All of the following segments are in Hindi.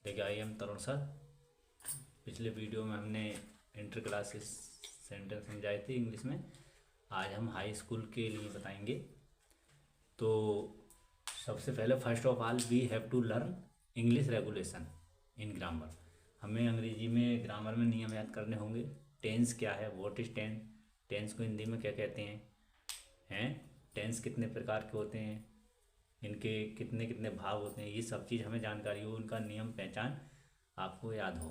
देखिए आई एम तरुण सर। पिछले वीडियो में हमने इंटर क्लासेस सेंटेंस समझाए थे इंग्लिश में। आज हम हाई स्कूल के लिए बताएंगे। तो सबसे पहले first of all we have to learn English regulation in grammar. हमें अंग्रेजी में ग्रामर में नियम याद करने होंगे। टेंस क्या है, व्हाट इज टेंस, टेंस को हिंदी में क्या कहते हैं, टेंस कितने प्रकार के होते हैं, इनके कितने कितने भाग होते हैं, ये सब चीज़ हमें जानकारी हो, उनका नियम पहचान आपको याद हो,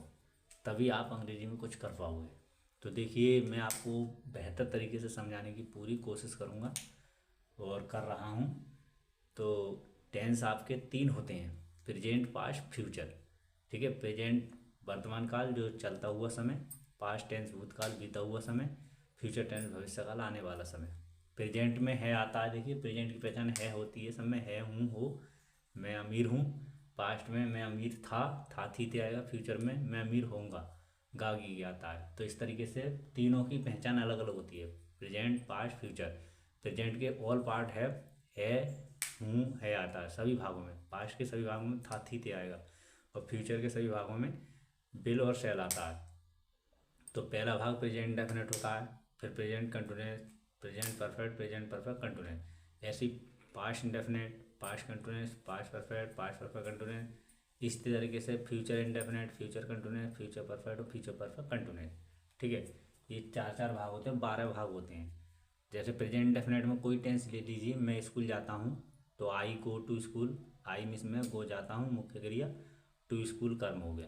तभी आप अंग्रेजी में कुछ कर पाओगे। तो देखिए मैं आपको बेहतर तरीके से समझाने की पूरी कोशिश करूँगा और कर रहा हूँ। तो टेंस आपके 3 होते हैं, प्रेजेंट, पास्ट, फ्यूचर। ठीक है, प्रेजेंट वर्तमान काल जो चलता हुआ समय, पास्ट टेंस भूतकाल बीता हुआ समय, फ्यूचर टेंस भविष्य काल आने वाला समय। प्रेजेंट में है आता है, देखिए प्रेजेंट की पहचान है होती है, सब में है, हूँ, हो, मैं अमीर हूँ। पास्ट में मैं अमीर था थी थे आएगा। फ्यूचर में मैं अमीर होऊंगा, गागी आता है। तो इस तरीके से तीनों की पहचान अलग अलग होती है, प्रेजेंट, पास्ट, फ्यूचर। प्रेजेंट के ऑल पार्ट है, हूँ, है आता है सभी भागों में। पास्ट के सभी भागों में था थी थे आएगा और फ्यूचर के सभी भागों में बिल और शैल आता है। तो पहला भाग प्रेजेंट डेफिनेट होता है, फिर present continuous, present perfect continuous, ऐसी past indefinite, past continuous, past perfect continuous. इस तरीके से future indefinite, future continuous, future perfect और फ्यूचर परफेक्ट कंटिन्यूस। ठीक है, ये चार चार भाग होते हैं, 12 भाग होते हैं। जैसे प्रेजेंट डेफिनेट में कोई टेंस ले लीजिए, मैं स्कूल जाता हूँ तो I go to school, I miss में गो जाता हूँ मुख्य क्रिया, टू स्कूल कर्म हो गया।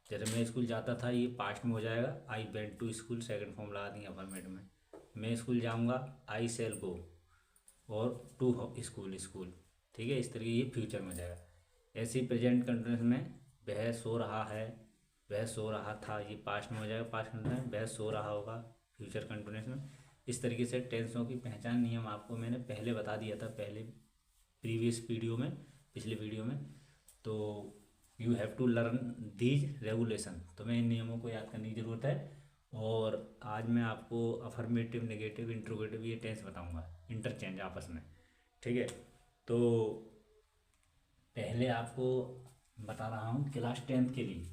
जैसे मैं स्कूल जाता था ये पास्ट में हो जाएगा, I went to school second form लगा देंगे अफर्मेटिव में। मैं स्कूल जाऊंगा, आई सेल गो, और टू स्कूल। ठीक है, इस तरीके ये फ्यूचर में हो जाएगा। ऐसे ही प्रेजेंट कंटिन्यूस में वह सो रहा है, वह सो रहा था, ये पास्ट में हो जाएगा, पास्ट कंटिन्यूस में वह सो रहा होगा, फ्यूचर कंटिन्यूस में। इस तरीके से टेंसों की पहचान नियम आपको मैंने पहले बता दिया था, पहले प्रीवियस वीडियो में, पिछले वीडियो में। तो you have to learn these regulation, तुम्हें इन नियमों को याद करने की ज़रूरत है। और आज मैं आपको अफर्मेटिव, नेगेटिव, इंट्रोगेटिव ये टेंस बताऊंगा, इंटरचेंज आपस में। ठीक है, तो पहले आपको बता रहा हूँ क्लास 10th के लिए।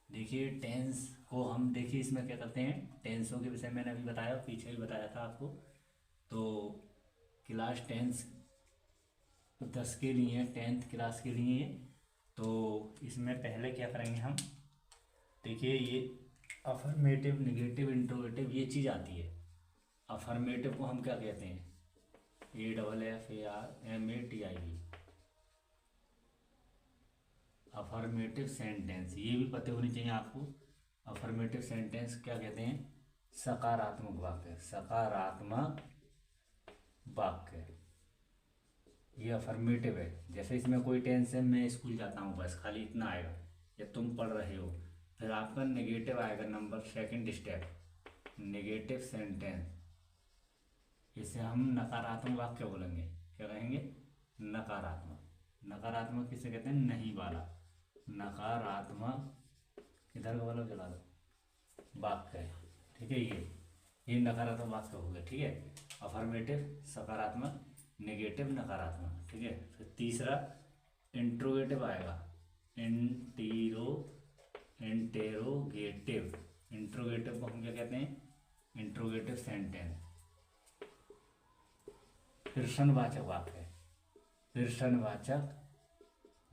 देखिए टेंस को हम देखिए इसमें क्या करते हैं, टेंसों के विषय मैंने अभी बताया, पीछे भी बताया था आपको। तो क्लास 10 के लिए, 10th क्लास के लिए, तो इसमें पहले क्या करेंगे हम, देखिए ये अफर्मेटिव, निगेटिव, इंट्रोगेटिव ये चीज़ आती है। अफर्मेटिव को हम क्या कहते हैं, AFFARMATIV, अफर्मेटिव सेंटेंस, ये भी पता होनी चाहिए आपको। अफर्मेटिव सेंटेंस क्या कहते हैं, सकारात्मक वाक्य, सकारात्मक वाक्य, ये अफर्मेटिव है। जैसे इसमें कोई टेंस है, मैं स्कूल जाता हूँ, बस खाली इतना आएगा, या तुम पढ़ रहे हो। फिर आपका नेगेटिव आएगा, number second step, negative sentence. इसे हम नकारात्मक वाक्य बोलेंगे, क्या कहेंगे, नकारात्मक। नकारात्मक किसे कहते हैं, नहीं वाला, नकारात्मक, इधर का वाला जला दो, वाक्य है। ठीक है, ये नकारात्मक वाक्य हो गया। ठीक है, अफर्मेटिव सकारात्मक, नेगेटिव नकारात्मक। ठीक है, फिर तीसरा इंट्रोगेटिव आएगा, इंटेरोगेटिव। इंट्रोगेटिव को हम क्या कहते हैं, इंट्रोगेटिव सेंटेंस, प्रश्नवाचक वाक्य, प्रश्नवाचक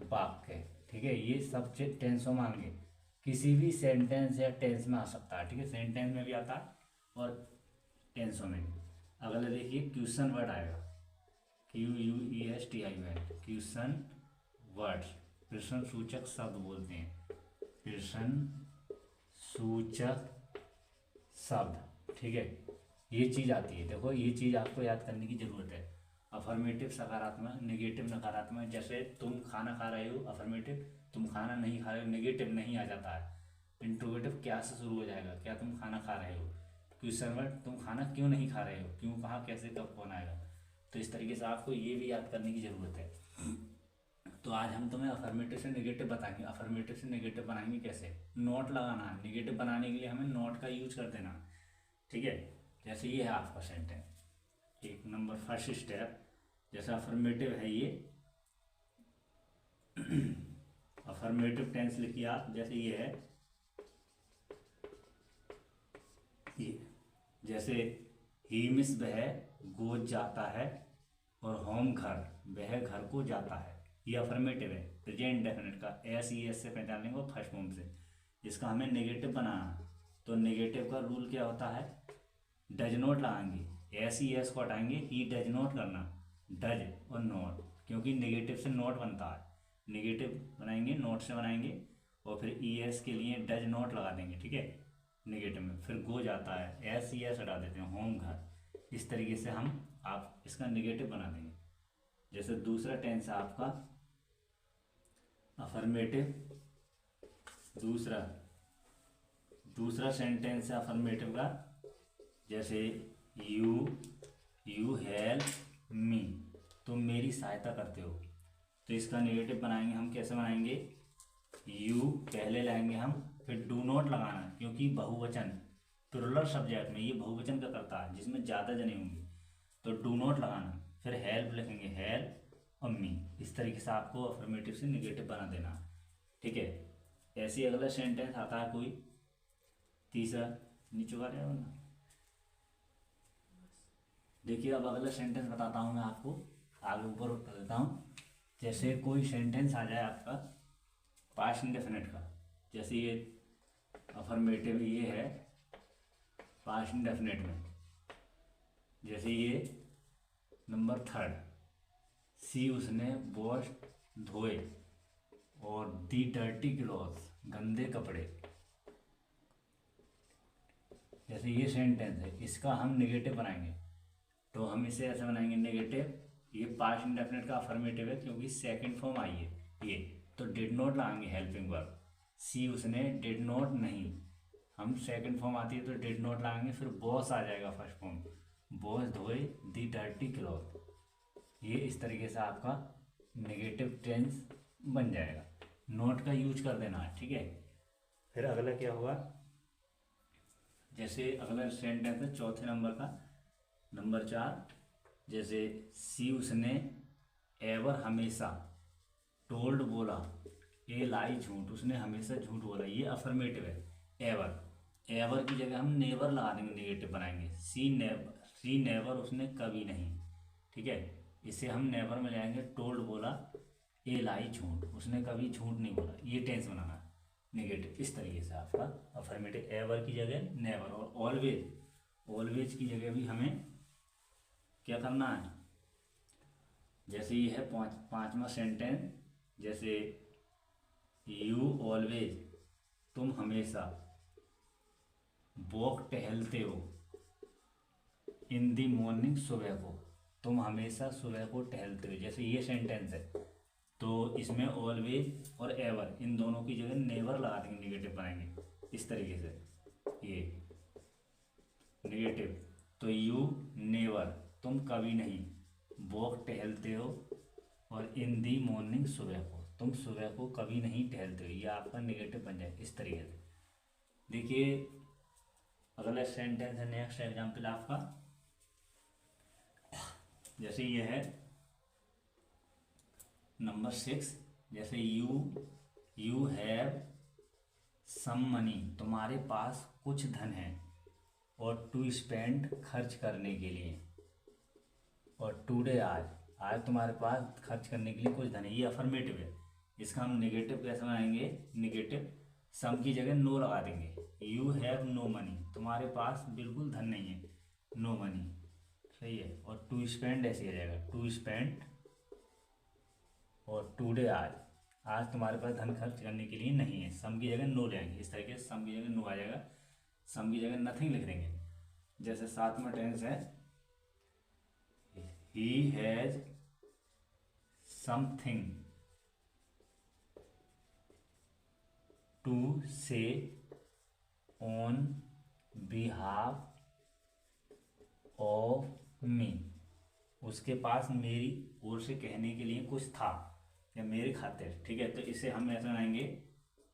वाक्य। ठीक है, ये सब टेंसों में आएंगे, किसी भी सेंटेंस या टेंस में आ सकता है। ठीक है, सेंटेंस में भी आता है और टेंसों में भी। अगला देखिए क्वेश्चन वर्ड आएगा, QUESTION, क्वेश्चन वर्ड, प्रश्न सूचक शब्द बोलते हैं, प्रश्न सूचक शब्द। ठीक है, ये चीज़ आती है, देखो ये चीज़ आपको याद करने की ज़रूरत है। अफर्मेटिव सकारात्मक, नेगेटिव नकारात्मक। जैसे तुम खाना खा रहे हो, अफर्मेटिव, तुम खाना नहीं खा रहे हो, नेगेटिव नहीं आ जाता है। इंट्रोगेटिव क्या से शुरू हो जाएगा, क्या तुम खाना खा रहे हो। क्वेश्चन वर्ड, तुम खाना क्यों नहीं खा रहे हो, क्यों, कहाँ, कैसे, कब, कौन आएगा। तो इस तरीके से आपको ये भी याद करने की ज़रूरत है। तो आज हम तुम्हें अफर्मेटिव से नेगेटिव बताएंगे। अफर्मेटिव से नेगेटिव बनाएंगे कैसे, नोट लगाना है, नेगेटिव बनाने के लिए हमें नोट का यूज कर देना। ठीक है, जैसे ये है आपका सेंटेंस, एक नंबर फर्स्ट स्टेप, जैसे अफर्मेटिव है ये, अफर्मेटिव टेंस लिखिए आप, जैसे ये है, ये जैसे ही मिस वह गोज जाता है, और होम घर वह घर को जाता है, ये अफर्मेटिव है प्रेजेंट डेफिनेट का। एस ई एस से पहचान लेंगे फर्स्ट फॉर्म से। इसका हमें नेगेटिव बनाना है, तो नेगेटिव का रूल क्या होता है, डज नॉट लगाएंगे, एस ई एस को हटाएंगे, ही डज नॉट करना, डज और नॉट, क्योंकि नेगेटिव से नॉट बनता है, नेगेटिव बनाएंगे नॉट से बनाएंगे, और फिर ई एस के लिए डज नॉट लगा देंगे, ठीक है, नेगेटिव में। फिर गो जाता है, एस ई एस हटा देते हैं, होम घर। इस तरीके से हम आप इसका नेगेटिव बना देंगे। जैसे दूसरा टेंस है आपका अफर्मेटिव, दूसरा सेंटेंस है अफर्मेटिव का, जैसे यू हेल्प मी, तुम मेरी सहायता करते हो। तो इसका नेगेटिव बनाएंगे हम, कैसे बनाएंगे, यू पहले लाएंगे हम, फिर डू नॉट लगाना, क्योंकि बहुवचन प्लुरल सब्जेक्ट में ये बहुवचन का करता है, जिसमें ज़्यादा जने होंगे, तो डू नॉट लगाना, फिर हेल्प लिखेंगे, हेल्प और मी। इस तरीके से आपको अफर्मेटिव से नेगेटिव बना देना, ठीक है। ऐसे ही अगला सेंटेंस आता है कोई तीसरा, नीचे का रहा वरना देखिए। अब अगला सेंटेंस बताता हूँ मैं आपको, आगे ऊपर कर देता हूँ। जैसे कोई सेंटेंस आ जाए आपका पास्ट इंडेफिनिट का, जैसे ये अफर्मेटिव ये है पास्ट इंडेफिनिट में, जैसे ये नंबर 3, सी उसने वॉश धोए, और दी डर्टी क्लॉथ्स गंदे कपड़े। जैसे ये सेंटेंस है, इसका हम नेगेटिव बनाएंगे, तो हम इसे ऐसे बनाएंगे नेगेटिव, ये पास्ट इंडेफिनिट का अफर्मेटिव है क्योंकि सेकंड फॉर्म आई है ये, तो डिड नॉट लगाएंगे हेल्पिंग वर्ब। सी उसने, डिड नॉट नहीं, हम सेकंड फॉर्म आती है तो डिड नॉट लगाएंगे, फिर बॉस आ जाएगा फर्स्ट फॉर्म, बॉस धोए दी डर्टी क्लॉथ। ये इस तरीके से आपका नेगेटिव टेंस बन जाएगा, नोट का यूज कर देना है, ठीक है। फिर अगला क्या होगा, जैसे अगला सेंटेंस है चौथे नंबर का, नंबर 4, जैसे सी उसने एवर हमेशा, टोल्ड बोला, ए लाई झूठ, उसने हमेशा झूठ बोला, ये अफर्मेटिव है। एवर की जगह हम नेवर लगा देंगे, नेगेटिव बनाएंगे, सी नेवर उसने कभी नहीं, ठीक है, इसे हम नेवर में लाएंगे, टोल्ड बोला, ए लाई झूठ, उसने कभी झूठ नहीं बोला, ये टेंस बनाना नेगेटिव। इस तरीके से आपका अफर्मेटिव, एवर की जगह नेवर, और ऑलवेज की जगह भी हमें क्या करना है, जैसे ये है पांचवा सेंटेंस, जैसे यू ऑलवेज, तुम हमेशा, वॉक टहलते हो, इन दी मॉर्निंग सुबह को, तुम हमेशा सुबह को टहलते हो। जैसे ये सेंटेंस है, तो इसमें ऑलवेज और एवर इन दोनों की जगह नेवर लगा देंगे, नेगेटिव बनाएंगे इस तरीके से, ये नेगेटिव। तो यू नेवर, तुम कभी नहीं, वॉक टहलते हो, और इन दी मॉर्निंग सुबह को, तुम सुबह को कभी नहीं टहलते हो, ये आपका नेगेटिव बन जाए इस तरीके से। देखिए अगला सेंटेंस है, नेक्स्ट एग्जाम्पल आपका, जैसे ये है नंबर 6, जैसे यू हैव सम मनी, तुम्हारे पास कुछ धन है, और टू स्पेंड खर्च करने के लिए, और टुडे आज तुम्हारे पास खर्च करने के लिए कुछ धन है, ये अफर्मेटिव है। इसका हम नेगेटिव कैसे बनाएंगे, नेगेटिव सम की जगह नो लगा देंगे, यू हैव नो मनी, तुम्हारे पास बिल्कुल धन नहीं है, नो मनी, सही है। और टू स्पेंड ऐसे आ जाएगा, टू स्पेंड, और टुडे आज तुम्हारे पास धन खर्च करने के लिए नहीं है, सम की जगह नो ले आएंगे, इस तरीके से सम की जगह नो आ जाएगा, सम की जगह नथिंग लिख देंगे। जैसे 7वां टेंस है, he has something to say on behalf of me, उसके पास मेरी ओर से कहने के लिए कुछ था या मेरे खातिर, ठीक है। तो इसे हम ऐसा बनाएंगे,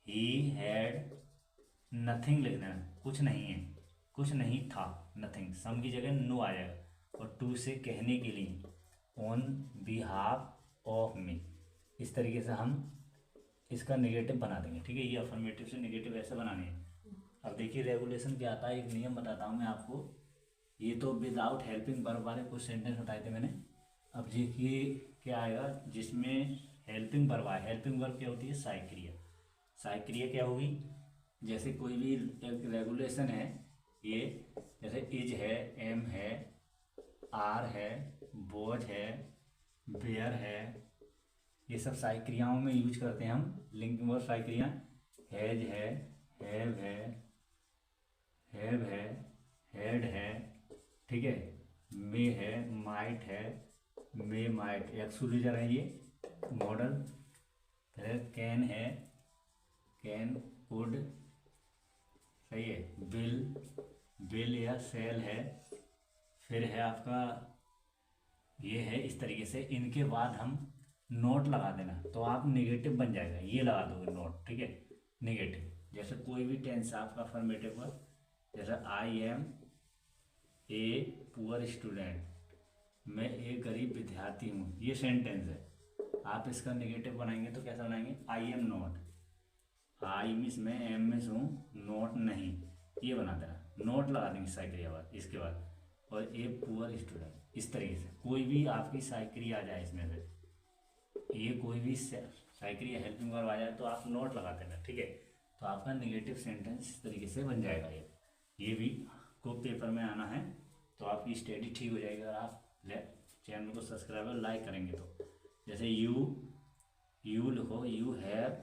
he had nothing लिख देना, कुछ नहीं है, कुछ नहीं था, nothing, सम की जगह नो आ जाएगा, और टू से कहने के लिए, ऑन बिहाफ ऑफ मी, इस तरीके से हम इसका नेगेटिव बना देंगे, ठीक है। ये अफर्मेटिव से नेगेटिव ऐसे बनाने हैं। अब देखिए रेगुलेशन क्या आता है, एक नियम बताता हूँ मैं आपको। ये तो विदाउट हेल्पिंग वर्ब वाले कुछ सेंटेंस बताए थे मैंने। अब देखिए क्या आएगा जिसमें हेल्पिंग वर्ब आए। हेल्पिंग वर्ब क्या होती है? सहायक क्रिया। सहायक क्रिया क्या होगी? जैसे कोई भी एक रेगुलेशन है, ये जैसे इज है, एम है, आर है, बोझ है, बेयर है, ये सब सहायक क्रियाओं में यूज करते हैं हम। लिंकिंग वर्ब सहायक क्रिया हैज है, हैव है, हैड है, ठीक है, मे है, माइट है, मे माइट, एक्सक्लूजर है ये मॉडल। फिर कैन है, कैन, कुड, सही है, बिल या सेल है। फिर है आपका ये है। इस तरीके से इनके बाद हम नोट लगा देना, तो आप नेगेटिव बन जाएगा, ये लगा दोगे नोट, ठीक है, नेगेटिव। जैसे कोई भी टेंस आपका अफर्मेटिव का, जैसे I am a poor student, मैं एक गरीब विद्यार्थी हूँ, ये सेंटेंस है। आप इसका नेगेटिव बनाएंगे तो कैसा बनाएंगे? I am not, I miss मैं, एम मिस हूँ, नॉट नहीं, ये बना देना, नोट लगा देंगे साइक्रिया बाद इसके बाद, और ए पुअर स्टूडेंट। इस तरीके से कोई भी आपकी साइक्रिया आ जाए इसमें से, ये कोई भी साइक्रिया हेल्पिंग वर्ब आ जाए तो आप नोट लगा देना, ठीक है। तो आपका नेगेटिव सेंटेंस इस तरीके से बन जाएगा। ये भी को पेपर में आना है, तो आपकी स्टडी ठीक हो जाएगी अगर आप चैनल को सब्सक्राइब और लाइक करेंगे तो। जैसे यू लिखो, you have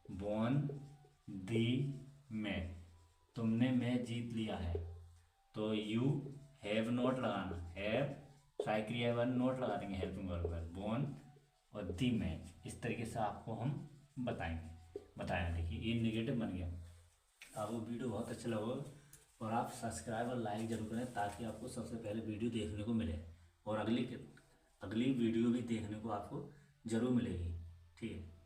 won the match, तुमने मैच जीत लिया है, तो यू हैव नोट लगाना, हैव साइक्रिया वन नोट लगा देंगे हेल्पिंग वर्ब पर, वॉन और दी मैच। इस तरीके से आपको हम बताया। देखिए ये नेगेटिव बन गया। आपको वीडियो बहुत अच्छा लगा और आप सब्सक्राइब और लाइक जरूर करें ताकि आपको सबसे पहले वीडियो देखने को मिले, और अगली वीडियो भी देखने को आपको ज़रूर मिलेगी, ठीक है।